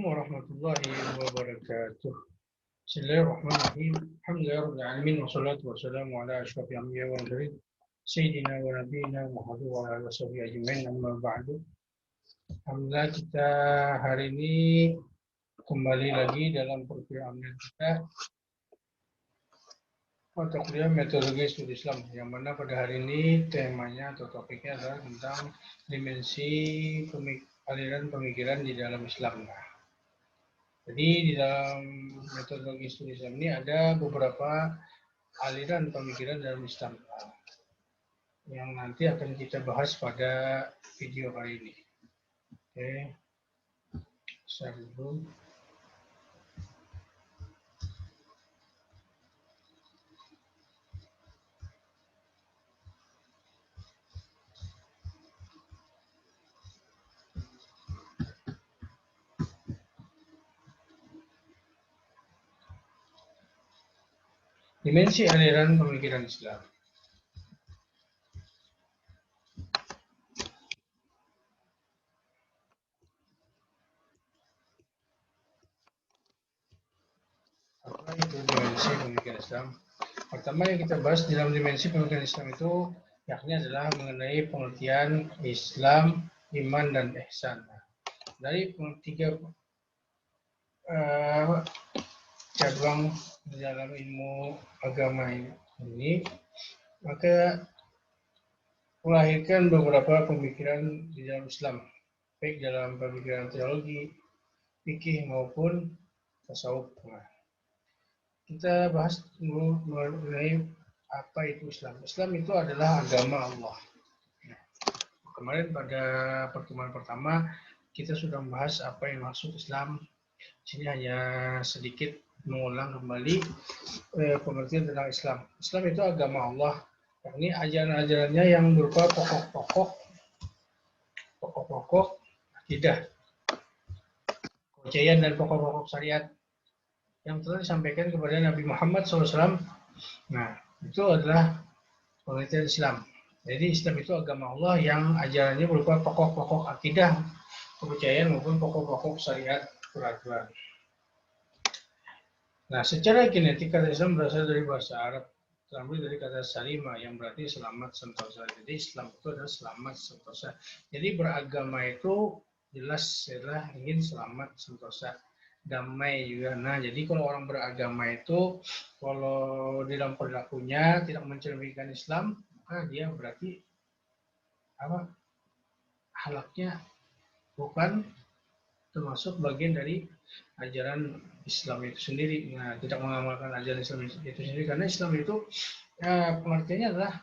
warahmatullahi wabarakatuh. Bismillahirrahmanirrahim. Alhamdulillahirabbil alamin wassalatu wassalamu ala asyrofil anbiya'i wal mursalin sayyidina wa nabiyina Muhammad wa ala alihi washabihi ajmain, amma ba'du. Alhamdulillah, kita hari ini kembali lagi dalam perkuliahan kita mata kuliah metodologi studi Islam, yang mana pada hari ini temanya atau topiknya adalah tentang dimensi aliran pemikiran di dalam Islam. Jadi di dalam metodologi studi Islam ini ada beberapa aliran pemikiran dalam Islam yang nanti akan kita bahas pada video kali ini. Oke, share dulu. Dimensi aliran pemikiran Islam. Apa itu dimensi pemikiran Islam? Pertama yang kita bahas dalam dimensi pemikiran Islam itu yakni adalah mengenai pengertian Islam, iman, dan ihsan. Dari tiga cabang di dalam ilmu agama ini, maka melahirkan beberapa pemikiran di dalam Islam, baik dalam pemikiran teologi, fikih maupun tasawuf. Kita bahas dulu mengenai apa itu Islam. Islam itu adalah agama Allah. Kemarin pada pertemuan pertama kita sudah membahas apa yang maksud Islam. Sini hanya sedikit mengulang kembali pengertian tentang Islam. Islam itu agama Allah. Ini ajaran-ajarannya yang berupa pokok-pokok akidah, kepercayaan, dan pokok-pokok syariat yang telah disampaikan kepada Nabi Muhammad SAW. Nah, itu adalah pengertian Islam. Jadi Islam itu agama Allah yang ajarannya berupa pokok-pokok akidah, kepercayaan maupun pokok-pokok syariat peraturan. Nah, secara kinetik kata Islam berasal dari bahasa Arab, terambil dari kata salima yang berarti selamat sentosa. Jadi Islam itu adalah selamat sentosa. Jadi beragama itu jelas adalah ingin selamat sentosa, damai juga. Nah, jadi kalau orang beragama itu kalau di dalam perilakunya tidak mencerminkan Islam, maka dia berarti apa? Halaknya bukan termasuk bagian dari ajaran Islam itu sendiri. Nah, tidak mengamalkan ajaran Islam itu sendiri, karena Islam itu pengertiannya adalah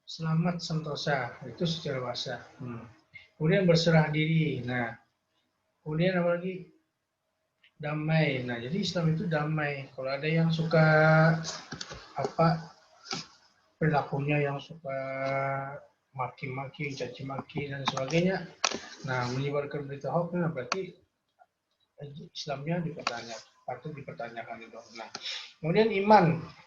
selamat sentosa, itu secara bahasa. Kemudian berserah diri. Nah, kemudian apa lagi? Damai. Nah, jadi Islam itu damai. Kalau ada yang suka perilakunya yang suka maki-maki, caci maki dan sebagainya, nah menyebarkan berita hoax, nah berarti Islamnya patut dipertanyakan itu. Nah, kemudian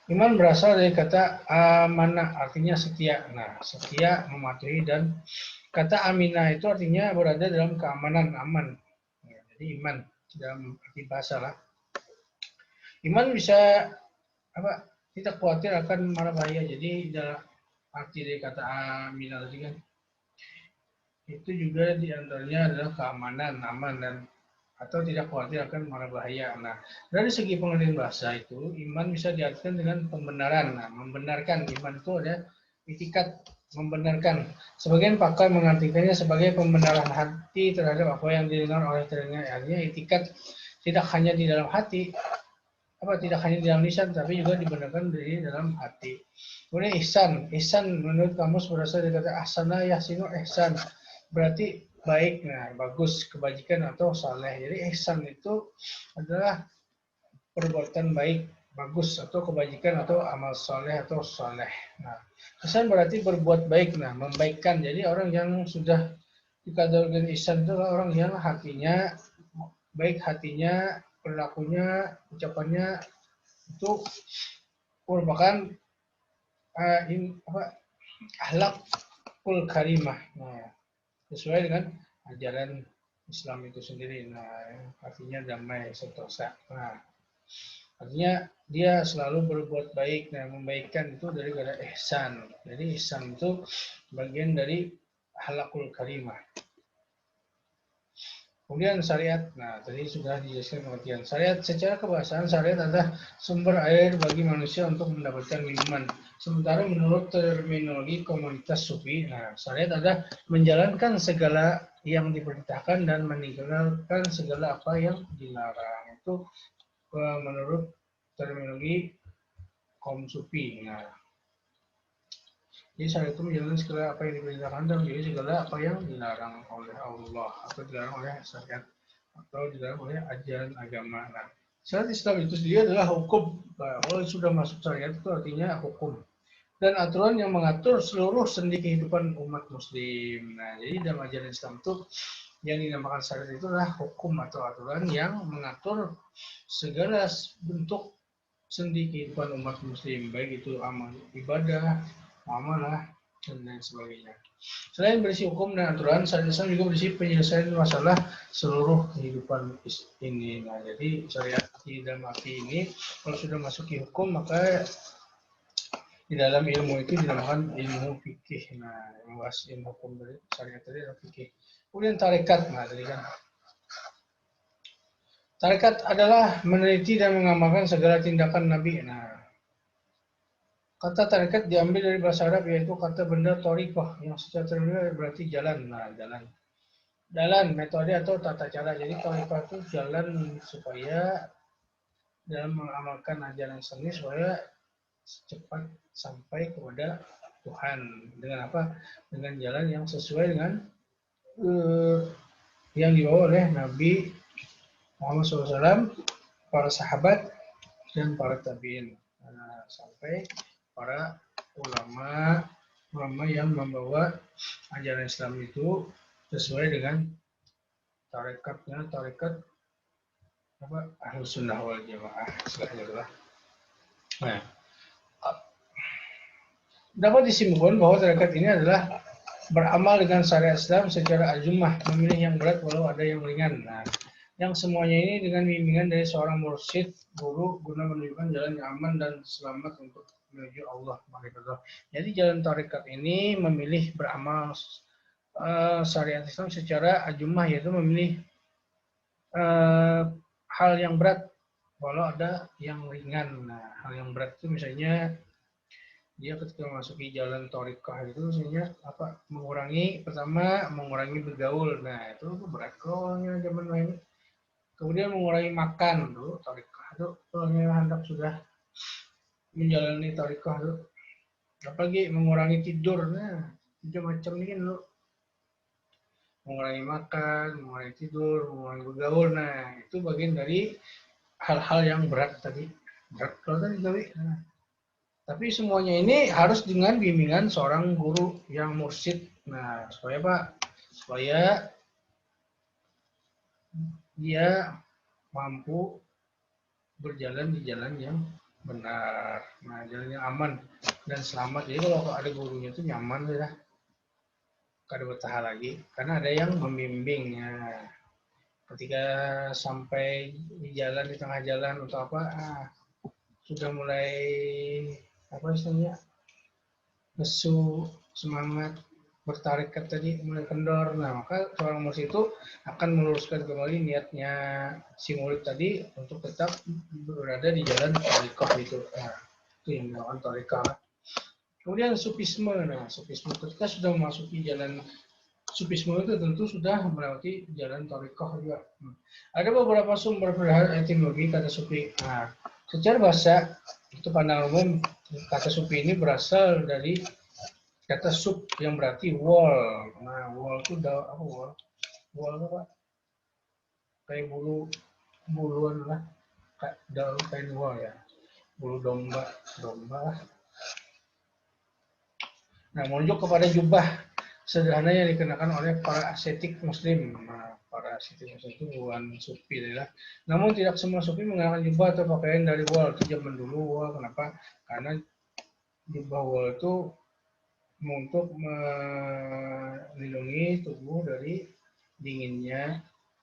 iman berasal dari kata amanah, artinya setia. Nah, setia, mematuhi, dan kata aminah itu artinya berada dalam keamanan, aman. Nah, jadi iman dalam arti bahasa lah. Iman bisa tidak khawatir akan mara bahaya. Jadi dalam arti dari kata aminah tadi kan, itu juga diantaranya adalah keamanan, aman, dan atau tidak khawatir akan mara bahaya. Nah, dari segi pengertian bahasa itu, iman bisa diartikan dengan pembenaran. Nah, membenarkan, iman itu ada itikat, membenarkan. Sebagian pakar mengartikannya sebagai pembenaran hati terhadap apa yang didengar oleh telinga. Artinya itikat tidak hanya di dalam hati, tidak hanya di dalam lisan, tapi juga dibenarkan dari dalam hati. Kemudian ihsan menurut kamus berasal dari kata ahsana yahsinu ihsan, berarti baik, nah bagus, kebajikan atau saleh. Jadi ihsan itu adalah perbuatan baik, bagus, atau kebajikan atau amal saleh atau saleh. Nah, ihsan berarti berbuat baik, nah membaikkan. Jadi orang yang sudah dikategorikan ihsan itu orang yang hatinya baik, hatinya, perilakunya, ucapannya itu merupakan akhlakul karimah. Nah, sesuai dengan ajaran Islam itu sendiri. Nah, artinya damai sentosa. Nah, artinya dia selalu berbuat baik. Nah, membaikkan itu dari kata ihsan. Jadi ihsan itu bagian dari halakul karimah. Kemudian syariat, nah tadi sudah dijelaskan pengertian. Syariat secara kebahasaan, syariat adalah sumber air bagi manusia untuk mendapatkan minuman. Sementara menurut terminologi komunitas sufi, nah syariat adalah menjalankan segala yang diperintahkan dan meninggalkan segala apa yang dilarang. Itu menurut terminologi kaum sufi. Nah, jadi syariat itu menjalankan segala apa yang diperintahkan dan menjauhi segala apa yang dilarang oleh Allah atau dilarang oleh syariat atau dilarang oleh ajaran agama. Nah, syariat Islam itu sendiri adalah hukum. Kalau sudah masuk syariat itu artinya hukum dan aturan yang mengatur seluruh sendi kehidupan umat muslim. Nah, jadi dalam ajaran Islam itu yang dinamakan syariat itu adalah hukum atau aturan yang mengatur segala bentuk sendi kehidupan umat muslim, baik itu amal ibadah, amalah, dan lain sebagainya. Selain berisi hukum dan aturan, syariat Islam juga berisi penyelesaian masalah seluruh kehidupan ini. Nah, jadi syariat di dalam arti ini, kalau sudah masuk ke hukum, maka di dalam ilmu itu dinamakan ilmu fikih. Nah, yang bahas ilmu hukum dari syariat tadi adalah fikih. Kemudian tarekat, nah tadi kan tarekat adalah meneliti dan mengamalkan segala tindakan Nabi. Nah, kata tarekat diambil dari bahasa Arab yaitu kata benda torikoh yang secara terminologi berarti jalan. Nah, jalan, metode atau tata cara. Jadi torikoh itu jalan supaya dalam mengamalkan ajaran Islam supaya cepat sampai kepada Tuhan dengan apa? Dengan jalan yang sesuai dengan yang dibawa oleh Nabi Muhammad SAW, para sahabat dan para tabiin. Nah, sampai para ulama yang membawa ajaran Islam itu sesuai dengan tarekat apa Ahlus Sunnah wal Jamaah istilahnya. Nah, dapat disimpulkan bahwa tarekat ini adalah beramal dengan syariat Islam secara ajumah, memilih yang berat walau ada yang ringan. Nah, yang semuanya ini dengan bimbingan dari seorang mursyid, guru, guna menunjukkan jalan yang aman dan selamat untuk menuju Allah. Jadi jalan tarekat ini memilih beramal syariat Islam secara ajumah, yaitu memilih hal yang berat walau ada yang ringan. Nah, hal yang berat itu misalnya dia ketika memasuki jalan thariqah itu misalnya apa pertama mengurangi bergaul. Nah, itu berat kalau zaman lain. Kemudian mengurangi makan tuh thariqah itu kalau hendak sudah menjalani thariqah itu. Apalagi mengurangi tidur. Nah, macam-macam ini kan lo mengurangi makan, mengurangi tidur, mengurangi bergaul. Nah, itu bagian dari hal-hal yang berat tadi. Berat kalau tadi tapi. Nah, tapi semuanya ini harus dengan bimbingan seorang guru yang mursyid. Nah, supaya Pak, supaya dia mampu berjalan di jalan yang benar. Nah, jalan yang aman dan selamat. Jadi kalau ada gurunya itu nyaman ya. Kada bertahan lagi karena ada yang membimbingnya. Ketika sampai di jalan di tengah jalan untuk apa? Sudah mulai apa istilahnya? Lesu, semangat bertarekat tadi mulai kendor. Nah, maka seorang mursyid itu akan meluruskan kembali niatnya si murid tadi untuk tetap berada di jalan thariqah itu. Nah, itu yang dinamakan thariqah. Kemudian sufisme. Nah, sufisme ketika sudah memasuki jalan sufisme itu tentu sudah melewati jalan thariqah juga. Ada beberapa sumber etimologi kata sufi. Nah, secara bahasa itu pandangan umum kata sufi ini berasal dari kata sub yang berarti wall. Nah, wall itu apa wall? Wall itu apa? Kayak buluan lah. Daun kain wall ya. Bulu domba. Nah, menunjuk kepada jubah sederhana yang dikenakan oleh para ascetik muslim. Nah, para ascetik muslim itu bukan sufi adalah. Namun tidak semua sufi mengenakan jubah atau pakaian dari wall. Itu zaman dulu wall. Kenapa? Karena jubah wall itu untuk melindungi tubuh dari dinginnya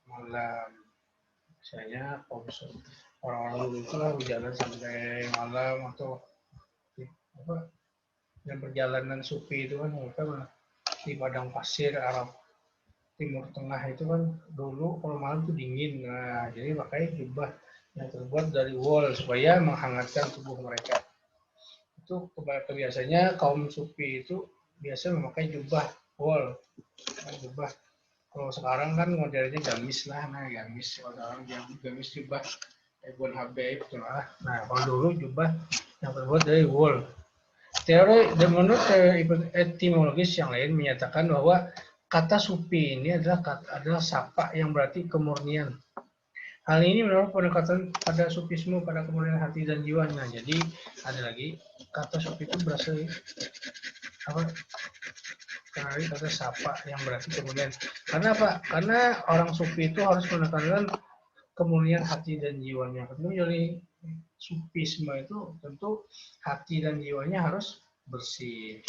malam. Misalnya orang-orang dulu itu lah berjalan sampai malam atau apa yang perjalanan sufi itu kan mereka di padang pasir Arab Timur Tengah itu kan dulu kalau malam itu dingin, nah jadi pakai jubah yang terbuat dari wool supaya menghangatkan tubuh mereka. Itu biasanya kaum sufi itu biasa memakai jubah wool, jubah. Kalau sekarang kan modelnya gamis lah, nah gamis kalau sekarang gamis jubah Ebon Habib itu lah. Nah kalau dulu jubah yang terbuat dari wool. Teori dan menurut etimologis yang lain menyatakan bahwa kata sufi ini adalah sapa yang berarti kemurnian. Hal ini menurut pendekatan pada sufisme pada kemurnian hati dan jiwa. Nah, jadi ada lagi kata sufi itu berasal apa? Dari kata sapa yang berarti kemurnian. Karena apa? Karena orang sufi itu harus menekankan kemurnian hati dan jiwanya. Tentu jadi sufisme itu tentu hati dan jiwanya harus bersih.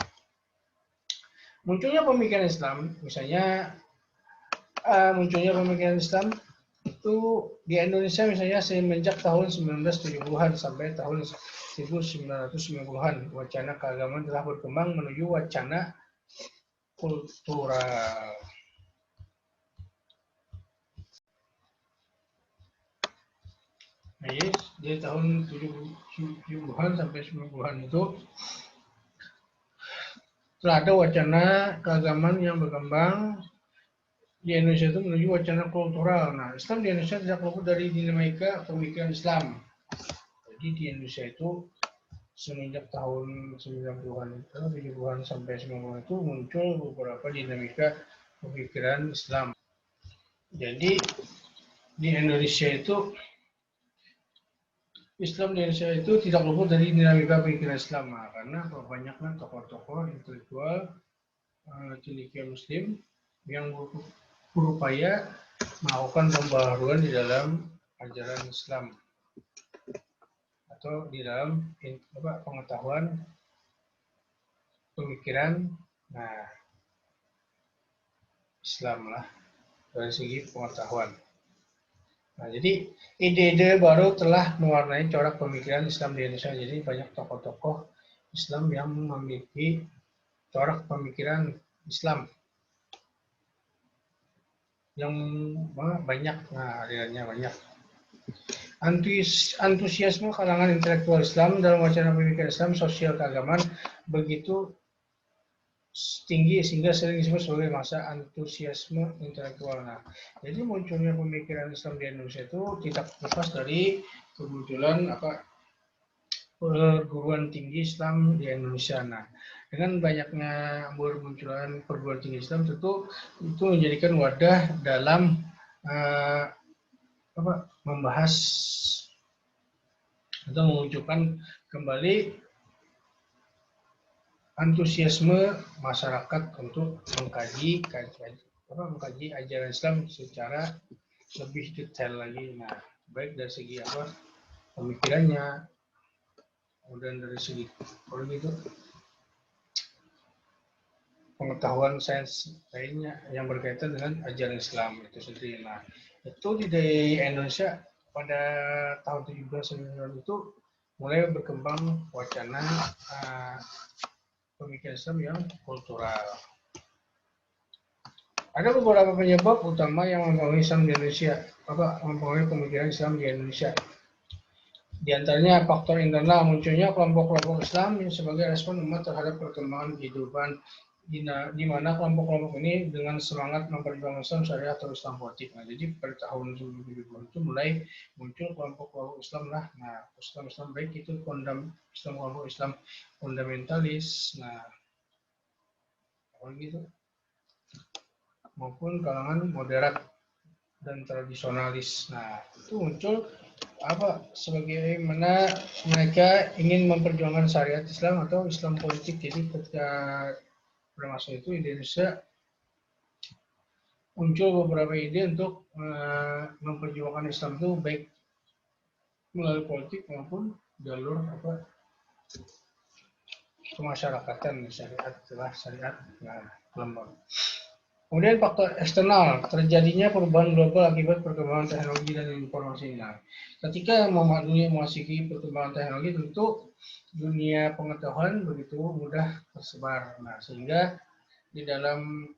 Munculnya pemikiran Islam, misalnya munculnya pemikiran Islam itu di Indonesia misalnya semenjak tahun 1970-an sampai tahun 1990-an, wacana keagamaan telah berkembang menuju wacana kultural. Nah, jadi dari tahun 70-an sampai 90-an itu telah ada wacana keagamaan yang berkembang di Indonesia itu menuju wacana kultural. Nah, Islam di Indonesia tidak luput dari dinamika pemikiran Islam. Jadi di Indonesia itu semenjak tahun 90-an itu, 70-an sampai 90-an itu muncul beberapa dinamika pemikiran Islam. Jadi di Indonesia itu Islam di Indonesia itu tidak luput dari dinamika pemikiran Islam, nah, karena kebanyakan tokoh-tokoh intelektual cendekia Muslim yang berupaya melakukan pembaharuan di dalam ajaran Islam atau di dalam pengetahuan pemikiran Islam lah dari segi pengetahuan. Nah, jadi ide-ide baru telah mewarnai corak pemikiran Islam di Indonesia. Jadi banyak tokoh-tokoh Islam yang memiliki corak pemikiran Islam yang banyak, nah alirannya banyak. Antusiasme kalangan intelektual Islam dalam wacana pemikiran Islam sosial keagamaan begitu tinggi sehingga sering disebut sebagai masa antusiasme intelektual. Nah, jadi munculnya pemikiran Islam di Indonesia itu tidak lepas dari kemunculan perguruan tinggi Islam di Indonesia. Nah, dengan banyaknya bermunculan perguruan tinggi Islam tentu itu menjadikan wadah dalam membahas atau memunculkan kembali antusiasme masyarakat untuk mengkaji ajaran Islam secara lebih detail lagi. Nah, baik dari segi pemikirannya, kemudian dari segi pengetahuan sains lainnya yang berkaitan dengan ajaran Islam itu sendiri. Nah, itu di Indonesia pada tahun 70-an itu mulai berkembang wacana pemikiran Islam yang kultural. Ada beberapa penyebab utama yang mempengaruhi Islam di Indonesia, mempengaruhi pemikiran Islam di Indonesia. Di antaranya faktor internal munculnya kelompok-kelompok Islam yang sebagai respon umat terhadap perkembangan kehidupan di mana kelompok-kelompok ini dengan semangat memperjuangkan Islam syariah atau Islam politik. Nah, jadi pada tahun 2020 itu mulai muncul kelompok-kelompok Islam lah. Nah, Islam baik itu kelompok Islam fundamentalis, nah, gitu, maupun kalangan moderat dan tradisionalis. Nah, itu muncul sebagaimana mereka ingin memperjuangkan syariat Islam atau Islam politik. Jadi ketika pada masa itu Indonesia muncul beberapa ide untuk memperjuangkan Islam itu baik melalui politik maupun jalur kemasyarakatan syariat. Nah, kelompok. Kemudian faktor eksternal, terjadinya perubahan global akibat perkembangan teknologi dan informasi. Nah, ketika dunia memasuki perkembangan teknologi, tentu dunia pengetahuan begitu mudah tersebar. Nah, sehingga di dalam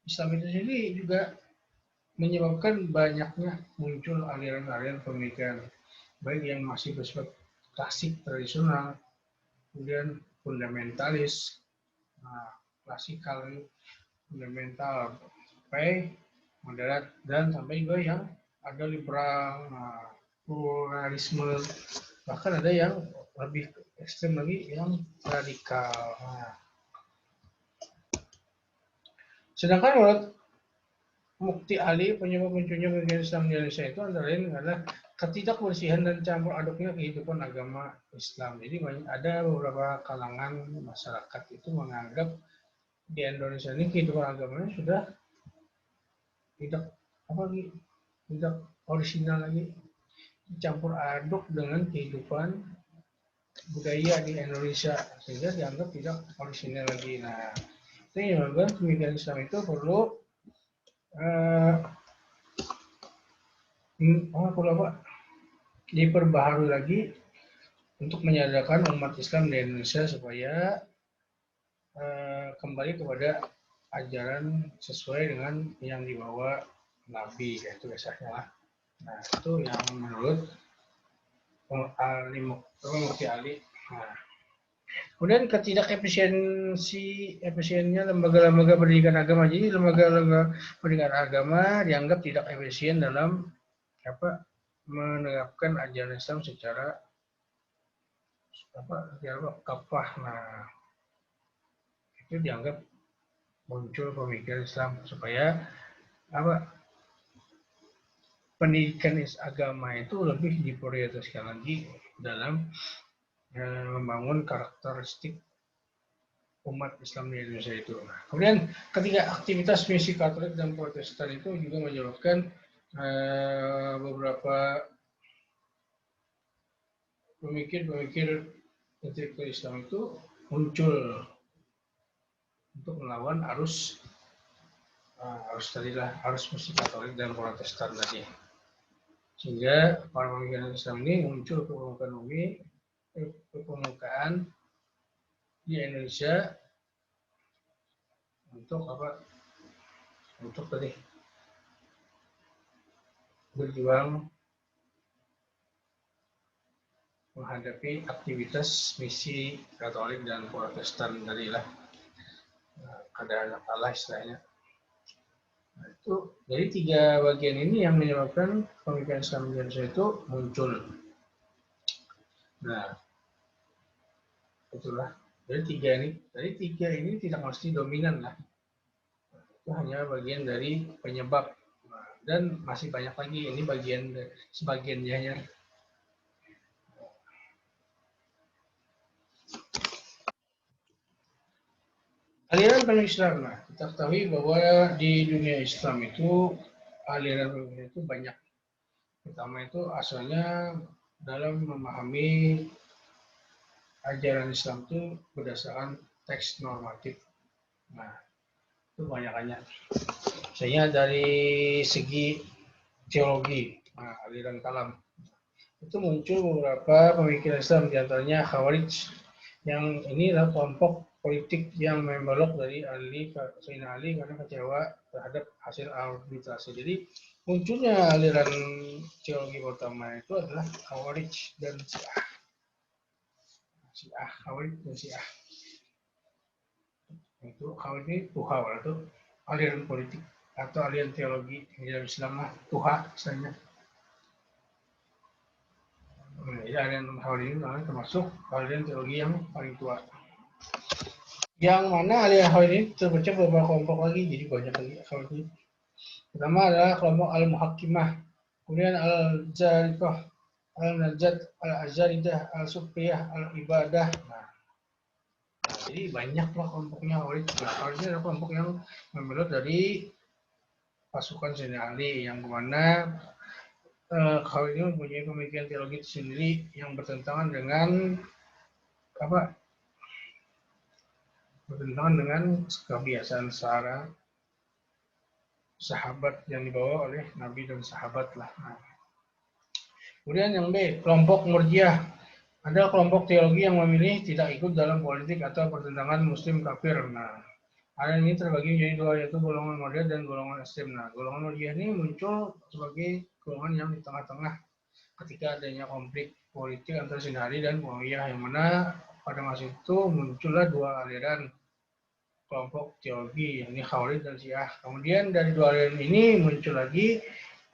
Islam itu sendiri juga menyebabkan banyaknya muncul aliran-aliran pemikiran, baik yang masih bersifat klasik tradisional, kemudian fundamentalis, klasikal, fundamental, sampai moderat, dan sampai juga yang ada liberal, pluralisme, bahkan ada yang lebih ekstrem lagi yang radikal. Sedangkan menurut Mukti Ali, penyebab munculnya pemikiran Islam di Indonesia itu antara lain adalah ketidakbersihan dan campur aduknya kehidupan agama Islam. Jadi ada beberapa kalangan masyarakat itu menganggap di Indonesia ini kehidupan agamanya sudah tidak orisinal lagi, dicampur aduk dengan kehidupan budaya di Indonesia sehingga dianggap tidak orisinal lagi. Nah, itu yang menyebabkan pemikiran Islam itu perlu diperbaharui lagi untuk menyadarkan umat Islam di Indonesia supaya kembali kepada ajaran sesuai dengan yang dibawa Nabi, yaitu kisahnya lah. Nah, itu yang menurut Mufti Ali. Nah, kemudian efisiennya lembaga-lembaga pendidikan agama. Jadi lembaga-lembaga pendidikan agama dianggap tidak efisien dalam menerapkan ajaran Islam secara kafah. Nah, itu dianggap muncul pemikiran Islam supaya pendidikan agama itu lebih diprioritaskan lagi dalam membangun karakteristik umat Islam di Indonesia itu. Nah, kemudian ketika aktivitas misi Katolik dan Protestan itu juga menyebabkan beberapa pemikir intelektual Islam itu muncul untuk melawan arus misi Katolik dan Protestan tadi. Sehingga para pemikiran Islam ini muncul ke permukaan di Indonesia untuk berjuang menghadapi aktivitas misi Katolik dan Protestan tadilah, keadaan Allah istilahnya. Nah, itu dari tiga bagian ini yang menyebabkan pemikiran Islam di Indonesia itu muncul. Nah, itulah dari tiga ini tidak mesti dominan lah. Itu hanya bagian dari penyebab. Dan masih banyak lagi, ini sebagiannya. Aliran pemikiran Islam. Nah, kita ketahui bahwa di dunia Islam itu aliran pemikiran itu banyak. Pertama itu asalnya dalam memahami ajaran Islam itu berdasarkan teks normatif. Nah, itu banyak-banyak. Misalnya dari segi teologi, aliran kalam, itu muncul beberapa pemikiran Islam, diantaranya Khawarij, yang ini adalah kelompok politik yang membelok dari Sayyidina Ali karena kecewa terhadap hasil arbitrase. Jadi munculnya aliran teologi pertama itu adalah Khawarij dan Syiah. Khawarij dan Syiah. Itu Khawarij ini Tuha, itu aliran politik atau aliran teologi dalam Islam lah, Tuha misalnya. Jadi aliran Khawarij ini termasuk aliran teologi yang paling tua. Yang mana aliran Khawarij ini terpecah beberapa kelompok lagi, jadi banyak lagi Khawarij. Pertama adalah kelompok Al-Muhakkimah, kemudian Al-Zarifah, Al-Najat, Al-Azaridah, Al-Sufiyah, Al-Ibadah. Nah, jadi banyaklah kelompoknya Khawarij. Khawarij ini adalah kelompok yang membelot dari pasukan Sayyidina Ali, yang kemana Khawarij ini mempunyai pemikiran teologi sendiri yang bertentangan dengan bertentangan dengan kebiasaan secara sahabat yang dibawa oleh Nabi dan sahabat lah. Nah, kemudian yang B, kelompok Murjiah. Ada kelompok teologi yang memilih tidak ikut dalam politik atau pertentangan muslim kafir. Nah, aliran ini terbagi menjadi dua, yaitu golongan moderat dan golongan ekstrem. Nah, golongan Murjiah ini muncul sebagai golongan yang di tengah-tengah ketika adanya konflik politik antara Sayyidina Ali dan Muawiyah, yang mana pada masa itu muncullah dua aliran kelompok teologi, yakni Khawarij dan Syiah. Kemudian dari dua aliran ini muncul lagi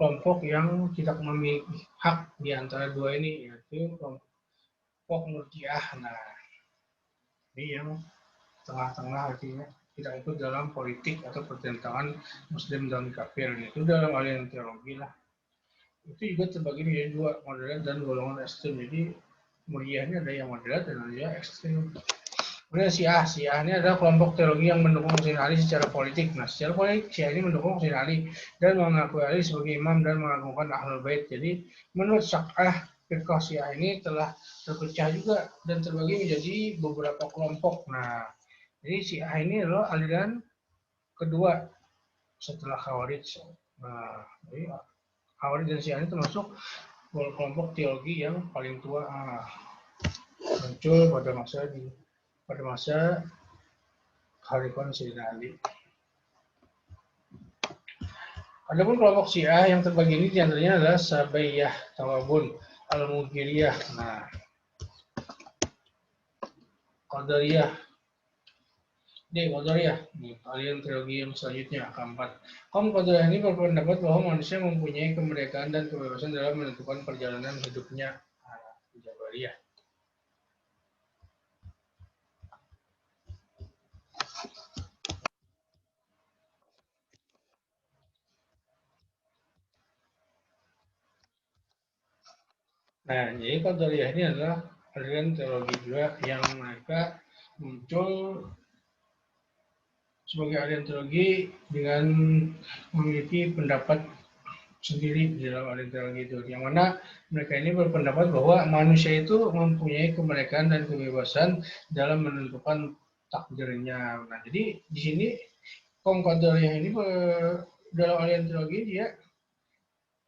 kelompok yang tidak memiliki hak di antara dua ini, yaitu kelompok Murjiah. Nah, ini yang tengah-tengah, artinya tidak ikut dalam politik atau pertentangan muslim dan kafir. Itu dalam aliran teologi lah. Itu juga terbagi menjadi dua, moderat dan golongan ekstrem. Jadi Murjiah ini ada yang moderat dan ada yang ekstrem. Kemudian Syiah. Syiah ini adalah kelompok teologi yang mendukung Sayyidina Ali secara politik. Nah, secara politik Syiah ini mendukung Sayyidina Ali dan mengakui Ali sebagai imam dan mengagungkan Ahlul Bait. Jadi menurut Syak'ah, firqah Syiah ini telah terpecah juga dan terbagi menjadi beberapa kelompok. Nah, jadi Syiah ini adalah aliran kedua setelah Khawarij. Nah, jadi Khawarij dan Syiah ini termasuk kelompok teologi yang paling tua, muncul pada masa khalifah Sayyidina Ali. Adapun kelompok Syiah yang terbagi ini diantaranya adalah Sabaiyah, Tawabun, Al-Mughiriyah, nah, Qadariyah, aliran teologi yang selanjutnya, keempat. Kaum Qadariyah ini berpendapat bahwa manusia mempunyai kemerdekaan dan kebebasan dalam menentukan perjalanan hidupnya. Jabariyah. Nah, jadi Qadariyah ini adalah aliran teologi juga yang mereka muncul sebagai aliran teologi dengan memiliki pendapat sendiri di dalam aliran teologi itu, yang mana mereka ini berpendapat bahwa manusia itu mempunyai kemerdekaan dan kebebasan dalam menentukan takdirnya. Nah, jadi di sini kaum Qadariyah ini dalam aliran teologi dia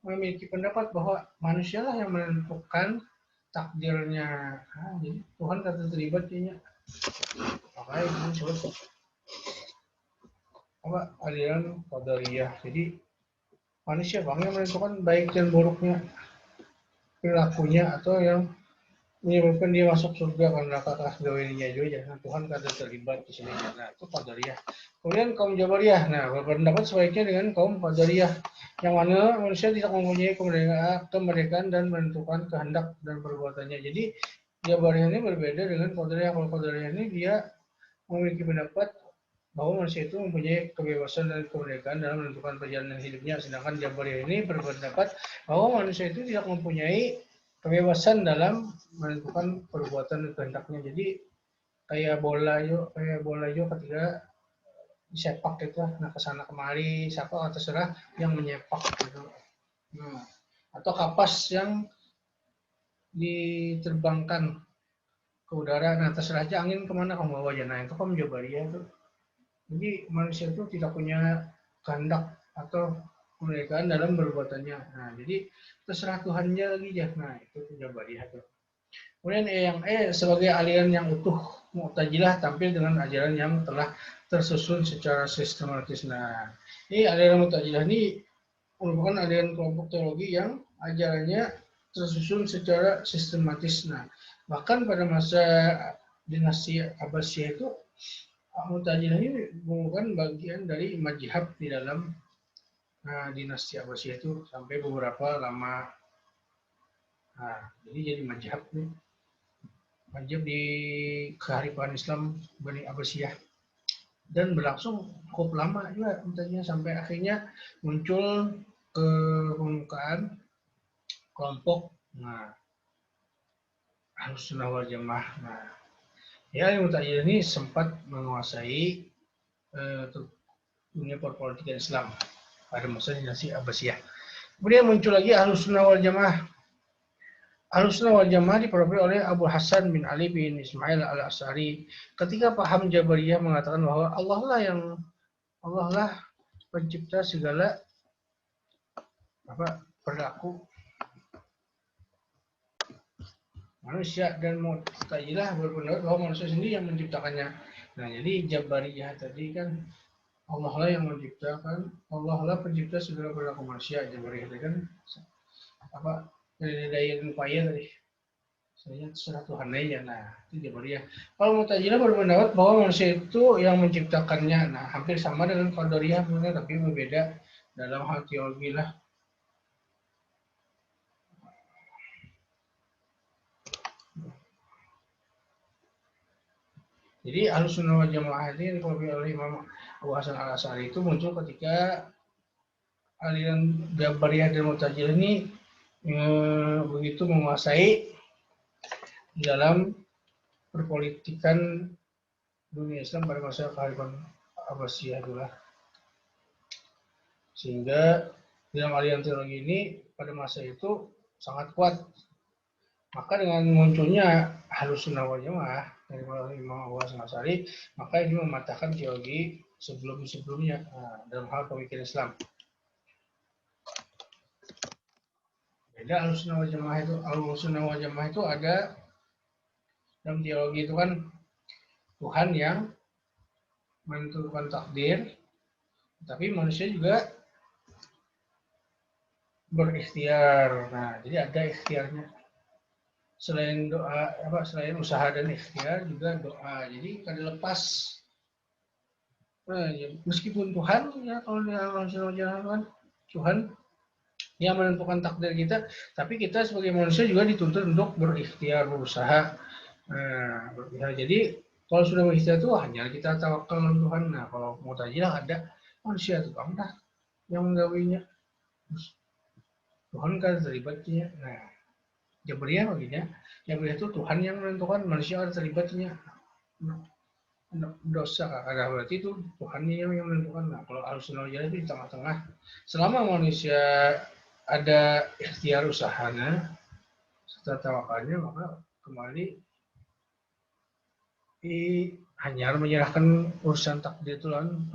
memiliki pendapat bahwa manusialah yang menentukan takdirnya. Jadi Tuhan kata terlibat kayaknya. Makanya ini disebut aliran Qadariyah. Jadi manusia yang menentukan baik dan buruknya perilakunya, atau yang menyebabkan dia masuk surga karena neraka gawainya juga. Nah, Tuhan kata terlibat di sini. Nah, itu Qadariyah. Kemudian kaum Jabariyah. Nah, berpendapat sebaiknya dengan kaum Qadariyah, yang mana manusia tidak mempunyai kemerdekaan dan menentukan kehendak dan perbuatannya. Jadi Jabariyah ini berbeda dengan Qadariyah. Kalau Qadariyah ini dia memiliki pendapat bahwa manusia itu mempunyai kebebasan dan kemerdekaan dalam menentukan perjalanan hidupnya, sedangkan Jabariyah ini berpendapat bahwa manusia itu tidak mempunyai kebebasan dalam menentukan perbuatan dan kehendaknya. Jadi kayak bola juga ketika disepak gitu, nah kesana kemari siapa terserah yang menyepak gitu. Nah, atau kapas yang diterbangkan ke udara, nah terserah aja angin kemana kamu bawa aja. Nah, itu kaum Jabariyah itu. Jadi manusia itu tidak punya kehendak atau kemerdekaan dalam perbuatannya. Nah, jadi terserah Tuhannya lagi ya. Nah, itu Jabariyah tuh. Kemudian yang sebagai aliran yang utuh, Mu'tazilah tampil dengan ajaran yang telah tersusun secara sistematis. Nah, ini aliran Mu'tazilah ini merupakan aliran kelompok teologi yang ajarannya tersusun secara sistematis. Nah, bahkan pada masa dinasti Abbasiyah itu Mu'tazilah ini merupakan bagian dari mazhab di dalam dinasti Abbasiyah itu sampai beberapa lama. Nah, jadi mazhab nih. Mazhab di kearifan Islam Bani Abbasiyah, dan berlangsung cukup lama juga Mu'tazilah sampai akhirnya muncul ke permukaan kelompok Ahlussunnah wal Jamaah. Nah, ya Mu'tazilah ini sempat menguasai dunia perpolitikan Islam pada masa dinasti Abbasiyah. Kemudian muncul lagi Ahlussunnah wal Jamaah. Ahlussunnah wal Jamaah diperoleh oleh Abu Hasan bin Ali bin Ismail al-Asy'ari ketika paham Jabariyah mengatakan bahwa Allah lah pencipta segala perilaku manusia, dan Mu'tazilah berpendapat bahwa manusia sendiri yang menciptakannya. Nah, jadi Jabariyah tadi kan Allah lah yang menciptakan, Allah lah pencipta segala perilaku manusia. Jabariyah tadi kan dari upaya tadi. Saya terserah Tuhan aja. Nah, itu Jabariyah. Kalau Mu'tazilah berpendapat bahwa manusia itu yang menciptakannya. Nah, hampir sama dengan Qadariyah, tapi berbeda dalam hal teologi lah. Jadi Ahlussunnah wal Jamaah ini dipimpin oleh Imam Abu Hasan al-Asy'ari itu muncul ketika aliran Jabariyah dan Mu'tazilah ini begitu menguasai dalam perpolitikan dunia Islam pada masa kekhalifahan Abbasiyah itulah. Sehingga dalam aliran teologi ini pada masa itu sangat kuat. Maka dengan munculnya Ahlussunnah wal Jamaah dari Imam Abu Hasan al-Asy'ari, maka ini mematahkan teologi sebelum-sebelumnya dalam hal pemikiran Islam. Beda Ahlussunnah wal Jamaah itu ada dalam teologi itu kan Tuhan yang menentukan takdir, tapi manusia juga berikhtiar. Nah, jadi ada ikhtiarnya. Selain doa, selain usaha dan ikhtiar juga doa. Jadi kada lepas. Nah, ya, meskipun Tuhan ya kalau di Al-Quran Tuhan yang menentukan takdir kita, tapi kita sebagai manusia juga dituntut untuk berikhtiar, berusaha. Nah, jadi kalau sudah berikhtiar itu hanya kita tawakal kepada Tuhan. Nah, kalau Mu'tazilah ada manusia itu kamu dah yang menggawinya. Tuhan kan terlibatnya. Nah, Jabariyah begini, Jabariyah itu Tuhan yang menentukan, manusia ada terlibatnya. Dosa ada berarti itu Tuhan yang menentukan. Nah, kalau Ahlussunnah wal Jamaah itu di tengah-tengah. Selama manusia ada ikhtiar usahanya serta tawakalnya, maka kembali hanya menyerahkan urusan takdir Tuhan.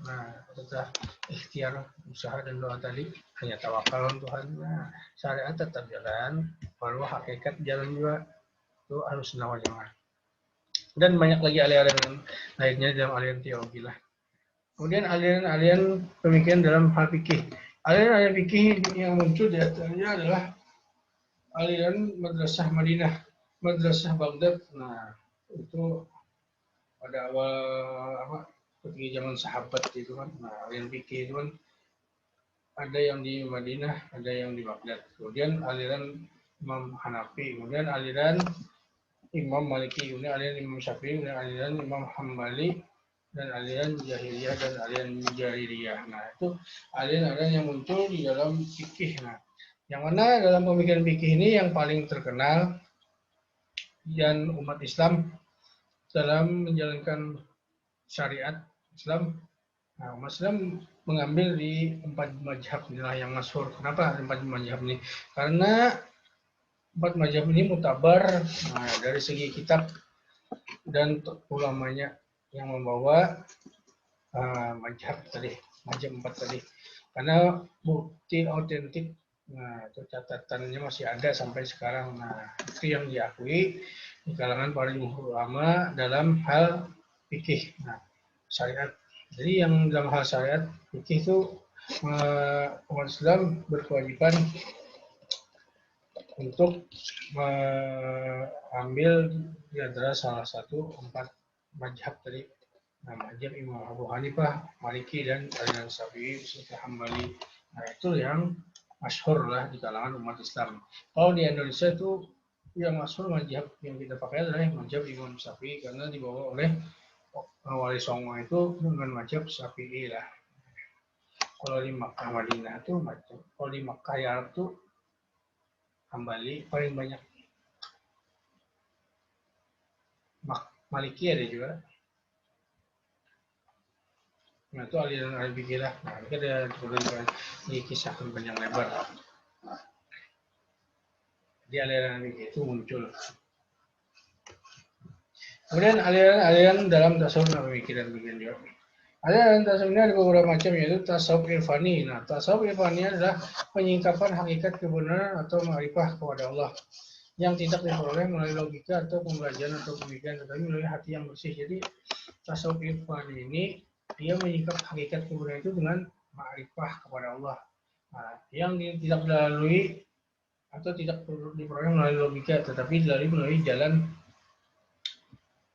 Nah, setelah ikhtiar usaha dan doa tadi hanya tawakal Tuhan. Nah, syariat tetap jalan, baru hakikat jalan juga. Itu Ahlussunnah wal Jamaah. Dan banyak lagi aliran lainnya dalam aliran teologi lah. Kemudian aliran-aliran pemikiran dalam hal fikih. Aliran fikih yang muncul di antaranya adalah aliran Madrasah Madinah, Madrasah Baghdad. Nah, itu pada awal ketika zaman sahabat itu kan. Nah, aliran fikih itu kan ada yang di Madinah, ada yang di Baghdad. Kemudian aliran Imam Hanafi, kemudian aliran Imam Maliki, kemudian aliran Imam Syafi'i, kemudian aliran Imam Hambali, dan aliran Jahiliyah dan aliran Jaririyah. Nah, itu aliran-aliran yang muncul di dalam fikih. Nah, yang mana dalam pemikiran fikih ini yang paling terkenal dan umat Islam dalam menjalankan syariat Islam. Nah, umat Islam mengambil di 4 mazhab inilah yang masyhur. Kenapa 4 mazhab ini? Karena 4 mazhab ini mutabar dari segi kitab dan ulamanya yang membawa mazhab 4 tadi. Karena bukti otentik, nah itu catatannya masih ada sampai sekarang. Nah, itu yang diakui di kalangan para jumhur ulama dalam hal fikih, syariat. Jadi yang dalam hal syariat fikih itu umat Islam berkewajiban untuk mengambil di antara salah satu 4 mazhab tadi. Nah, mazhab Imam Abu Hanifah, Maliki, dan aliran Syafi'i, serta Hambali. Nah, itu yang masyhur lah di kalangan umat Islam. Kalau di Indonesia itu yang masyhur mazhab yang kita pakai adalah mazhab Imam Syafi'i, karena dibawa oleh Wali Songo itu dengan mazhab Syafi'i lah. Kalau di Makkah Madinah itu mazhab, kalau di Makkah ya itu Hambali paling banyak. Maliki ada juga. Nah, itu aliran fikih lah. Nah, ini ada dikisahkan panjang lebar. Di aliran itu muncul. Kemudian aliran dalam tasawuf pemikiran begini juga. Aliran tasawuf ini ada beberapa macam, yaitu tasawuf irfani. Nah, tasawuf irfani adalah penyingkapan hakikat kebenaran atau ma'rifah kepada Allah yang tidak diperoleh melalui logika atau pembelajaran atau pemikiran, tetapi melalui hati yang bersih. Jadi tasawuf irfani ini dia menyingkap hakikat kebenaran itu dengan ma'rifah kepada Allah. Nah, yang tidak dilalui atau tidak diperoleh melalui logika, tetapi melalui jalan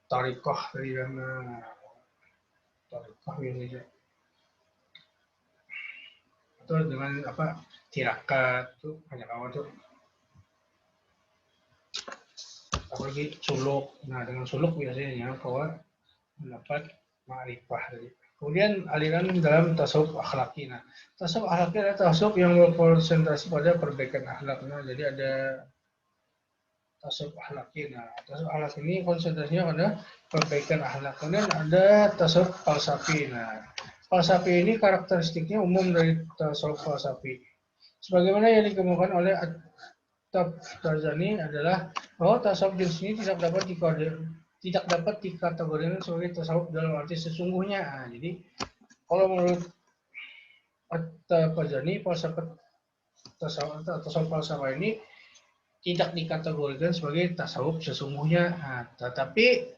tarikoh dari dana tarikoh ini, atau dengan apa tirakat tuh banyak awal tuh, apalagi suluk. Nah, dengan suluk biasanya bahwa mendapat ma'rifah tadi. Kemudian aliran dalam tasawuf akhlaki. Nah, tasawuf akhlaki adalah tasawuf yang berkonsentrasi pada perbaikan akhlak. Nah, jadi ada tasawuf akhlaki. Nah, tasawuf akhlak ini konsentrasinya pada perbaikan akhlak. Kemudian ada tasawuf falsafi. Nah, falsafi ini karakteristiknya umum dari tasawuf falsafi. Sebagaimana yang dikemukakan oleh At-Taftazani adalah bahwa tasawuf jenis ini tidak dapat dikategorikan sebagai tasawuf dalam arti sesungguhnya. Nah, jadi kalau menurut At-Taftazani, tasawuf falsafah ini tidak dikategorikan sebagai tasawuf sesungguhnya. Nah, tetapi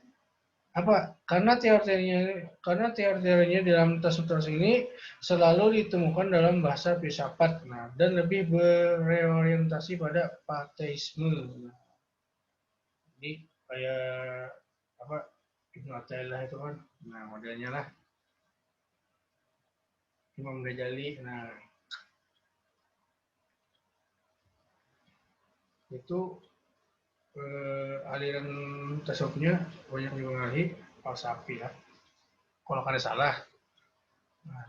apa? Karena teori-teorinya dalam tasawuf ini selalu ditemukan dalam bahasa filsafat, nah, dan lebih berorientasi pada pateisme. Nah, jadi kayak apa? Ibnu Athaillah itu kan, nah modelnya lah Imam Ghazali. Nah, itu aliran tasawufnya banyak dipengaruhi falsafi ya. Kalau kada salah,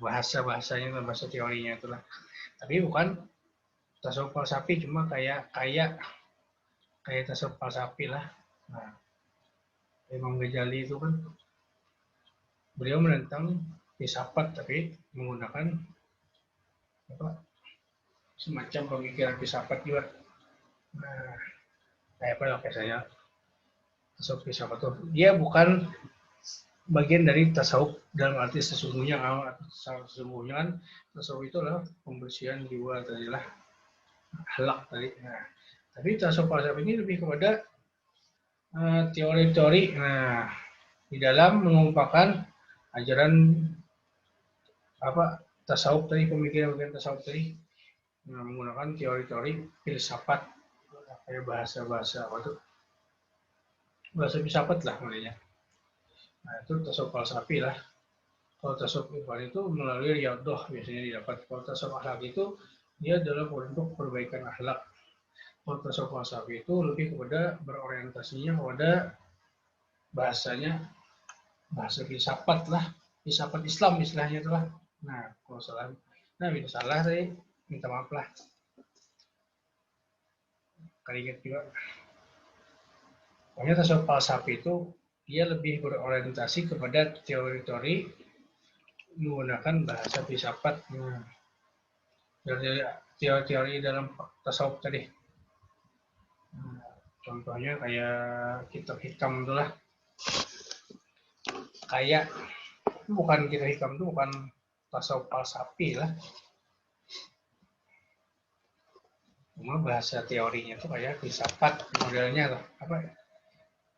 bahasanya, bahasa teorinya itulah. Tapi bukan tasawuf falsafi, cuma kayak tasawuf falsafi lah. Nah, Imam Ghazali itu kan beliau menentang filsafat tapi menggunakan apa semacam pemikiran filsafat juga. Nah, kayak apa biasanya tasawuf filsafat itu dia bukan bagian dari tasawuf dalam arti sesungguhnya. Sesungguhnya kan tasawuf itu adalah pembersihan jiwa tadi lah, akhlak tadi. Nah, tapi tasawuf falsafah ini lebih kepada teori-teori. Nah, di dalam mengumpulkan ajaran apa tasawuf tadi, pemikiran tasawuf tadi, menggunakan teori-teori filsafat, kayak bahasa apa tuh, bahasa filsafat lah namanya. Nah, itu tasawuf falsafi lah. Kalau tasawuf irfan itu melalui riyadhah biasanya didapat. Kalau tasawuf akhlak itu dia dalam bentuk perbaikan akhlak. Kalau tasawuf falsafi itu lebih kepada berorientasinya kepada bahasanya, bahasa filsafat lah, filsafat Islam istilahnya itu lah. Nah, kalau salah, bila salah saya minta maaf lah. Kali ingat juga. Pokoknya tasawuf falsafi itu dia lebih berorientasi kepada teori-teori menggunakan bahasa filsafat. Nah, teori-teori dalam tasawuf tadi. Nah, contohnya kayak kitab hikam itulah. Kayak bukan kitab hikam itu bukan tasawuf falsafi lah. Cuma bahasa teorinya tuh kayak filsafat modelnya tuh. Apa?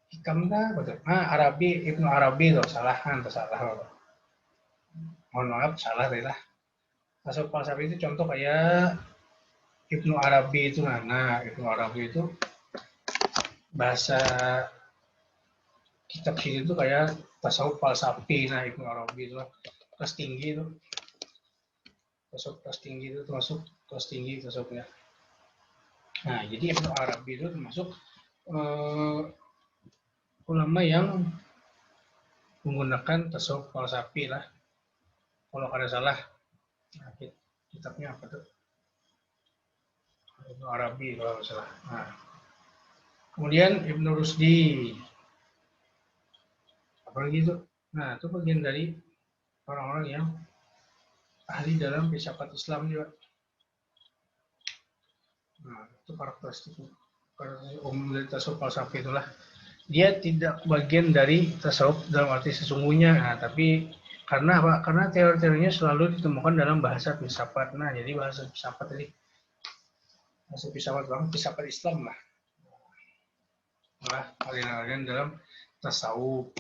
Hikam dah betul. Arabi, Ibnu Arabi tuh salah. Mohon maaf salah tadi lah. Tasawuf falsafi itu contoh kayak Ibnu Arabi itu. Nah, Ibnu Arabi itu bahasa kitab sini itu kayak tasawuf falsafi. Nah, Ibnu Arabi itu kelas tinggi itu. Tasawuf kelas tinggi itu termasuk kelas tinggi tasawufnya. Nah, jadi Ibnu Arabi itu termasuk ulama yang menggunakan tasawuf falsafi lah. Kalau kada salah, nah, kitabnya apa tuh? Ibnu Arabi kalau salah. Nah, kemudian Ibnu Rusdi, apalagi itu. Nah, itu bagian dari orang-orang yang ahli dalam filsafat Islam juga. Nah, itu karakteristiknya. dari tasawuf falsafi itulah. Dia tidak bagian dari tasawuf dalam arti sesungguhnya, nah, tapi karena apa? Karena teori-teorinya selalu ditemukan dalam bahasa filsafat. Nah, jadi bahasa filsafat tadi, bahasa filsafat banget, filsafat Islam lah. Nah, aliran-aliran dalam tasawuf.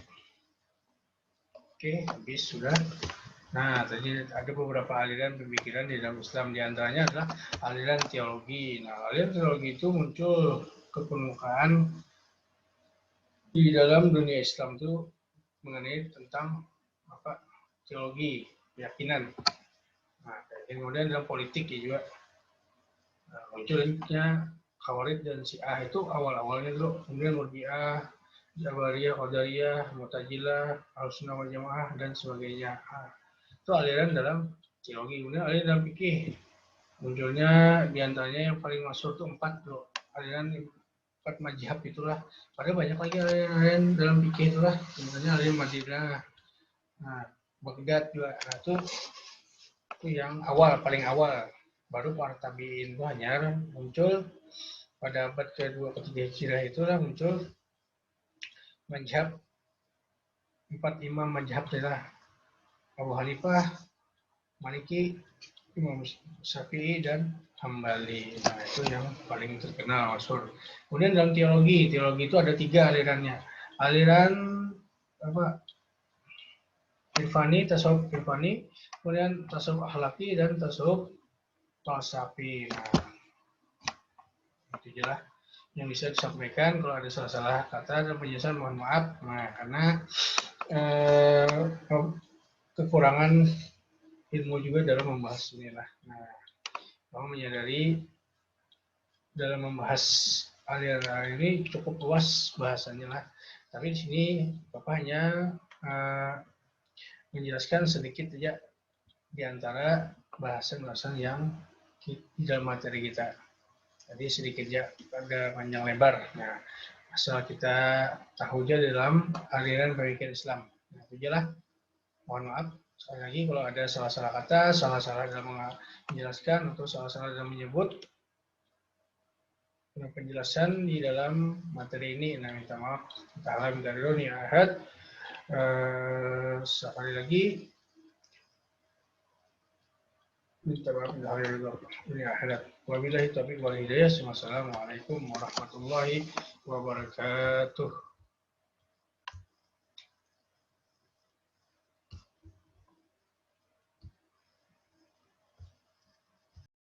Oke, habis sudah. Nah, tadi ada beberapa aliran pemikiran di dalam Islam. Di antaranya adalah aliran teologi. Nah, aliran teologi itu muncul ke permukaan di dalam dunia Islam itu mengenai tentang apa teologi, keyakinan. Nah, kemudian dalam politik ya juga munculnya Khawarij dan Syiah itu awal-awalnya dulu. Kemudian Murji'ah, Jabariyah, Qadariyah, Mu'tazilah, Ahlussunnah wal Jamaah dan sebagainya. Nah, itu aliran dalam teologi. Kemudian aliran dalam fikih. Munculnya diantaranya yang paling masuk itu 4 tuh. Aliran 4 mazhab itulah. Padahal banyak lagi aliran dalam fikih itulah. Sebenarnya aliran Madinah. Nah, Baghdad juga. Nah, itu yang awal, paling awal. Baru para tabi'in itu hanya muncul pada abad ke-2 ke-3 Hijriah itulah muncul mazhab 4 imam mazhab adalah Abu Hanifah, Maliki, Imam Syafi'i dan Hambali. Nah, itu yang paling terkenal masyhur. Kemudian dalam teologi itu ada 3 alirannya. Aliran apa? Irfani, tasawuf irfani, kemudian tasawuf akhlaki dan tasawuf falsafi. Nah, itu jelas yang bisa disampaikan. Kalau ada salah-salah kata dan penjelasan mohon maaf. Nah, karena kekurangan ilmu juga dalam membahas inilah. Nah, kamu menyadari dalam membahas aliran ini cukup luas bahasanya lah. Tapi di sini Bapak hanya menjelaskan sedikit saja di antara bahasan-bahasan yang di dalam materi kita. Jadi sedikit ya, ada panjang lebar. Nah, asal kita tahu aja dalam aliran pemikiran Islam. Nah, itu aja lah. Mohon maaf. Sekali lagi kalau ada salah-salah kata, salah-salah dalam menjelaskan, atau salah-salah dalam menyebut penjelasan di dalam materi ini. Nah, minta maaf. Ta'ala minta ridho ni ahad. Sekali lagi, minta maaf ini akhirat. Wabillahi taufiq wal hidayah. Wassalamualaikum warahmatullahi wabarakatuh.